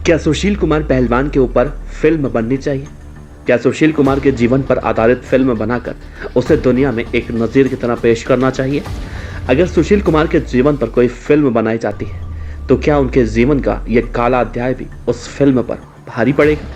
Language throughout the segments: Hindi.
क्या सुशील कुमार पहलवान के ऊपर फिल्म बननी चाहिए? क्या सुशील कुमार के जीवन पर आधारित फिल्म बनाकर उसे दुनिया में एक नज़ीर की तरह पेश करना चाहिए? अगर सुशील कुमार के जीवन पर कोई फिल्म बनाई जाती है तो क्या उनके जीवन का यह काला अध्याय भी उस फिल्म पर भारी पड़ेगा?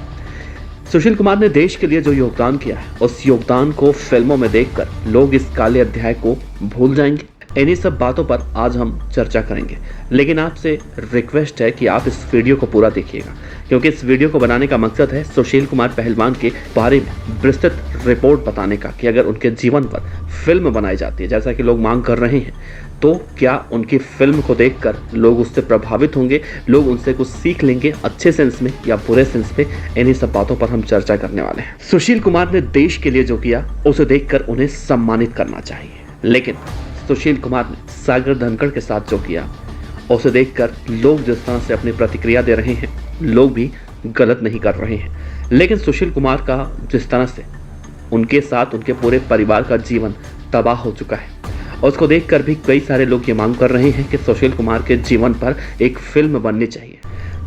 सुशील कुमार ने देश के लिए जो योगदान किया है, उस योगदान को फिल्मों में देखकर लोग इस काले अध्याय को भूल जाएंगे। इन्हीं सब बातों पर आज हम चर्चा करेंगे, लेकिन आपसे रिक्वेस्ट है कि आप इस वीडियो को पूरा देखिएगा, क्योंकि इस वीडियो को बनाने का मकसद है सुशील कुमार पहलवान के बारे में विस्तृत रिपोर्ट बताने का कि अगर उनके जीवन पर फिल्म बनाई जाती है जैसा कि लोग मांग कर रहे हैं, तो क्या उनकी फिल्म को देखकर लोग उससे प्रभावित होंगे, लोग उनसे कुछ सीख लेंगे अच्छे सेंस में या बुरे सेंस में। इन्हीं सब बातों पर हम चर्चा करने वाले हैं। सुशील कुमार ने देश के लिए जो किया उसे देखकर उन्हें सम्मानित करना चाहिए, लेकिन सुशील कुमार ने सागर धनखड़ के साथ जो किया उसे देखकर लोग जिस तरह से अपनी प्रतिक्रिया दे रहे हैं, लोग भी गलत नहीं कर रहे हैं। लेकिन सुशील कुमार का जिस तरह से उनके साथ उनके पूरे परिवार का जीवन तबाह हो चुका है, उसको देखकर भी कई सारे लोग ये मांग कर रहे हैं कि सुशील कुमार के जीवन पर एक फिल्म बननी चाहिए।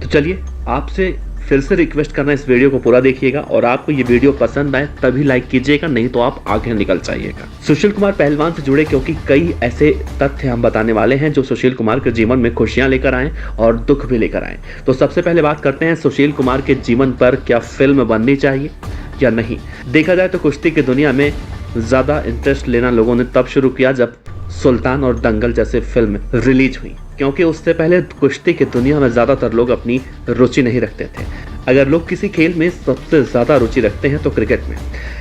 तो चलिए आपसे फिर से रिक्वेस्ट करना, इस वीडियो को पूरा देखिएगा और आपको ये वीडियो पसंद आए तभी लाइक कीजिएगा, नहीं तो आप आगे निकल जाइएगा। सुशील कुमार पहलवान से जुड़े क्योंकि कई ऐसे तथ्य हम बताने वाले हैं जो सुशील कुमार के जीवन में खुशियां लेकर आए और दुख भी लेकर आए। तो सबसे पहले बात करते हैं सुशील कुमार के जीवन पर क्या फिल्म बननी चाहिए या नहीं। देखा जाए तो कुश्ती की दुनिया में ज्यादा इंटरेस्ट लेना लोगों ने तब शुरू किया जब सुल्तान और दंगल जैसे फिल्म रिलीज हुई, क्योंकि उससे पहले कुश्ती की दुनिया में ज्यादातर लोग अपनी रुचि नहीं रखते थे। अगर लोग किसी खेल में सबसे ज्यादा रुचि रखते हैं तो क्रिकेट में,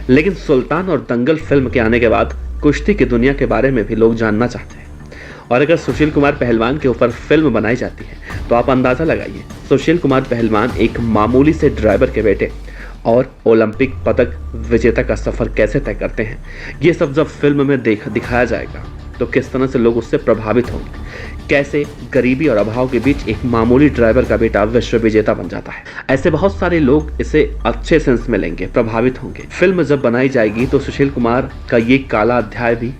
लेकिन सुल्तान और दंगल फिल्म के आने के बाद कुश्ती की दुनिया के बारे में भी लोग जानना चाहते हैं। और अगर सुशील कुमार पहलवान के ऊपर फिल्म बनाई जाती है तो आप अंदाजा लगाइए, सुशील कुमार पहलवान एक मामूली से ड्राइवर के बेटे और ओलंपिक पदक विजेता का सफर कैसे तय करते हैं, ये सब जब फिल्म में दिखाया जाएगा तो किस तरह से लोग उससे प्रभावित होंगे, कैसे गरीबी और अभाव के बीच एक मामूली ड्राइवर का बेटा विश्व विजेता बन जाता है। ऐसे बहुत सारे लोग इसे अच्छे सेंस में लेंगे, प्रभावित होंगे। फिल्म जब बनाई जाएगी तो सुशील कुमार का ये काला अध्याय भी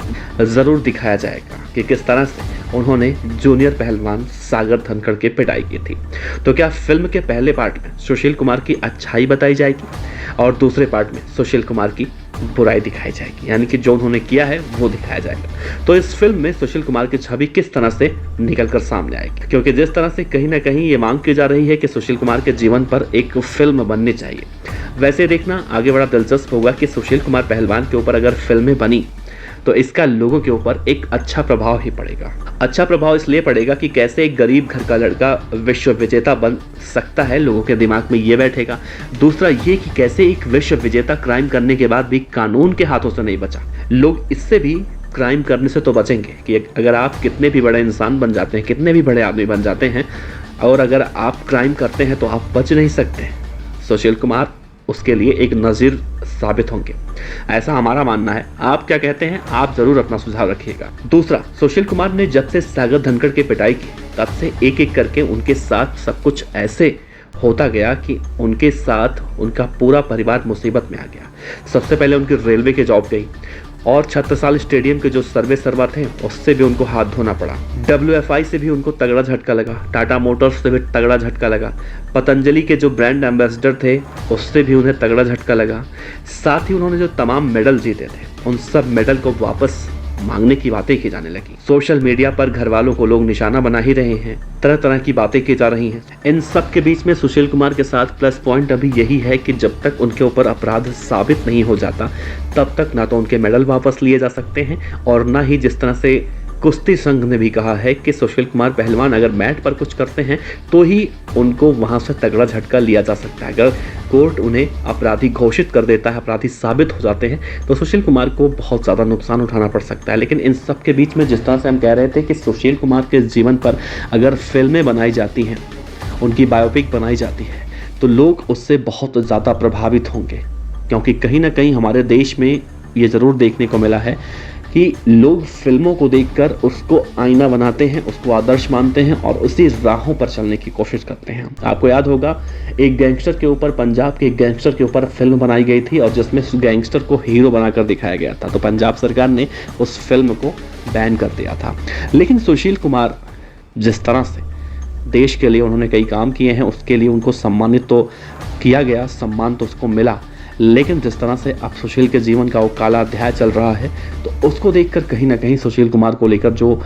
जरूर दिखाया जाएगा कि किस तरह से उन्होंने जूनियर पहलवान सागर धनखड़ की पिटाई की थी। तो क्या फिल्म के पहले पार्ट में सुशील कुमार की अच्छाई बताई जाएगी और दूसरे पार्ट में सुशील कुमार की बुराई दिखाई जाएगी, यानी कि जो उन्होंने किया है वो दिखाया जाएगा। तो इस फिल्म में सुशील कुमार की छवि किस तरह से निकलकर सामने आएगी, क्योंकि जिस तरह से कहीं ना कहीं ये मांग की जा रही है कि सुशील कुमार के जीवन पर एक फिल्म बननी चाहिए, वैसे देखना आगे बड़ा दिलचस्प होगा कि सुशील कुमार पहलवान के ऊपर अगर फिल्में बनी तो इसका लोगों के ऊपर एक अच्छा प्रभाव ही पड़ेगा। अच्छा प्रभाव इसलिए पड़ेगा कि कैसे एक गरीब घर का लड़का विश्व विजेता बन सकता है, लोगों के दिमाग में ये बैठेगा। दूसरा ये कि कैसे एक विश्व विजेता क्राइम करने के बाद भी कानून के हाथों से नहीं बचा। लोग इससे भी क्राइम करने से तो बचेंगे कि अगर आप कितने भी बड़े इंसान बन जाते हैं, कितने भी बड़े आदमी बन जाते हैं, और अगर आप क्राइम करते हैं तो आप बच नहीं सकते। सुशील कुमार उसके लिए एक नज़ीर साबित होंगे, ऐसा हमारा मानना है। आप क्या कहते हैं? आप जरूर अपना सुझाव रखिएगा। दूसरा, सुशील कुमार ने जब से सागर धनखड़ की पिटाई की तब से एक एक करके उनके साथ सब कुछ ऐसे होता गया कि उनके साथ उनका पूरा परिवार मुसीबत में आ गया। सबसे पहले उनकी रेलवे की जॉब गई और छत्रसाल स्टेडियम के जो सर्वे सर्वर थे उससे भी उनको हाथ धोना पड़ा। WFI से भी उनको तगड़ा झटका लगा, टाटा मोटर्स से भी तगड़ा झटका लगा, पतंजलि के जो ब्रांड एम्बेसडर थे उससे भी उन्हें तगड़ा झटका लगा। साथ ही उन्होंने जो तमाम मेडल जीते थे उन सब मेडल को वापस मांगने की बातें की जाने लगी। सोशल मीडिया पर घर वालों को लोग निशाना बना ही रहे हैं, तरह तरह की बातें की जा रही हैं। इन सब के बीच में सुशील कुमार के साथ प्लस पॉइंट अभी यही है कि जब तक उनके ऊपर अपराध साबित नहीं हो जाता तब तक ना तो उनके मेडल वापस लिए जा सकते हैं और ना ही, जिस तरह से कुश्ती संघ ने भी कहा है कि सुशील कुमार पहलवान अगर मैट पर कुछ करते हैं तो ही उनको वहां से तगड़ा झटका लिया जा सकता है। अगर कोर्ट उन्हें अपराधी घोषित कर देता है, अपराधी साबित हो जाते हैं, तो सुशील कुमार को बहुत ज़्यादा नुकसान उठाना पड़ सकता है। लेकिन इन सब के बीच में जिस तरह से हम कह रहे थे कि सुशील कुमार के जीवन पर अगर फिल्में बनाई जाती हैं, उनकी बायोपिक बनाई जाती है, तो लोग उससे बहुत ज़्यादा प्रभावित होंगे, क्योंकि कहीं ना कहीं हमारे देश में ये ज़रूर देखने को मिला है कि लोग फिल्मों को देखकर उसको आईना बनाते हैं, उसको आदर्श मानते हैं और उसी राहों पर चलने की कोशिश करते हैं। आपको याद होगा एक गैंगस्टर के ऊपर, पंजाब के एक गैंगस्टर के ऊपर फिल्म बनाई गई थी और जिसमें उस गैंगस्टर को हीरो बनाकर दिखाया गया था, तो पंजाब सरकार ने उस फिल्म को बैन कर दिया था। लेकिन सुशील कुमार जिस तरह से देश के लिए उन्होंने कई काम किए हैं, उसके लिए उनको सम्मानित तो किया गया, सम्मान तो उसको मिला। लेकिन जिस तरह से अब सुशील के जीवन का वो काला अध्याय चल रहा है, तो उसको देखकर कहीं ना कहीं सुशील कुमार को लेकर जो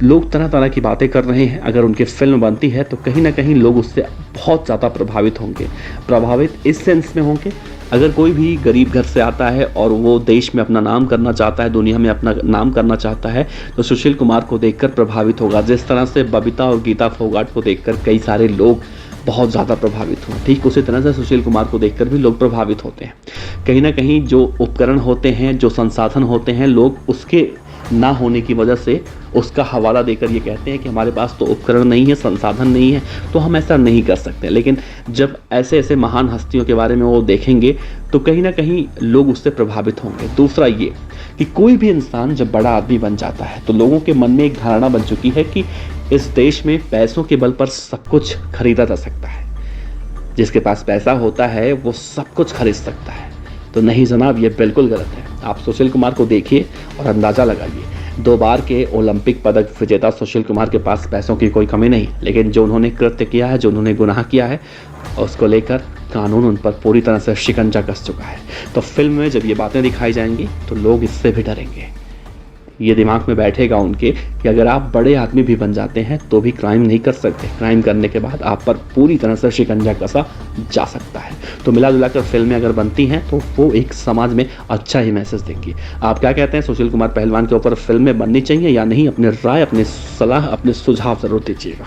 लोग तरह तरह की बातें कर रहे हैं, अगर उनकी फिल्म बनती है तो कहीं ना कहीं लोग उससे बहुत ज़्यादा प्रभावित होंगे। प्रभावित इस सेंस में होंगे, अगर कोई भी गरीब घर से आता है और वो देश में अपना नाम करना चाहता है, दुनिया में अपना नाम करना चाहता है, तो सुशील कुमार को देखकर प्रभावित होगा। जिस तरह से बबीता और गीता फोगाट को देखकर कई सारे लोग बहुत ज़्यादा प्रभावित हुए, ठीक उसी तरह से सुशील कुमार को देखकर भी लोग प्रभावित होते हैं। कहीं ना कहीं जो उपकरण होते हैं, जो संसाधन होते हैं, लोग उसके ना होने की वजह से उसका हवाला देकर ये कहते हैं कि हमारे पास तो उपकरण नहीं है, संसाधन नहीं है, तो हम ऐसा नहीं कर सकते। लेकिन जब ऐसे ऐसे महान हस्तियों के बारे में वो देखेंगे तो कहीं ना कहीं लोग उससे प्रभावित होंगे। दूसरा ये कि कोई भी इंसान जब बड़ा आदमी बन जाता है तो लोगों के मन में एक धारणा बन चुकी है कि इस देश में पैसों के बल पर सब कुछ खरीदा जा सकता है, जिसके पास पैसा होता है वो सब कुछ खरीद सकता है। तो नहीं जनाब, ये बिल्कुल गलत है। आप सुशील कुमार को देखिए और अंदाज़ा लगाइए। 2 बार के ओलंपिक पदक विजेता सुशील कुमार के पास पैसों की कोई कमी नहीं, लेकिन जो उन्होंने कृत्य किया है, जो उन्होंने गुनाह किया है, उसको लेकर कानून उन पर पूरी तरह से शिकंजा कस चुका है। तो फिल्म में जब ये बातें दिखाई जाएंगी तो लोग इससे भी डरेंगे। ये दिमाग में बैठेगा उनके कि अगर आप बड़े आदमी भी बन जाते हैं तो भी क्राइम नहीं कर सकते। क्राइम करने के बाद आप पर पूरी तरह से शिकंजा कसा जा सकता है। तो मिला जुला कर फिल्में अगर बनती हैं तो वो एक समाज में अच्छा ही मैसेज देंगी। आप क्या कहते हैं, सुशील कुमार पहलवान के ऊपर फिल्में बननी चाहिए या नहीं? अपने राय, अपनी सलाह, अपने सुझाव ज़रूर दीजिएगा।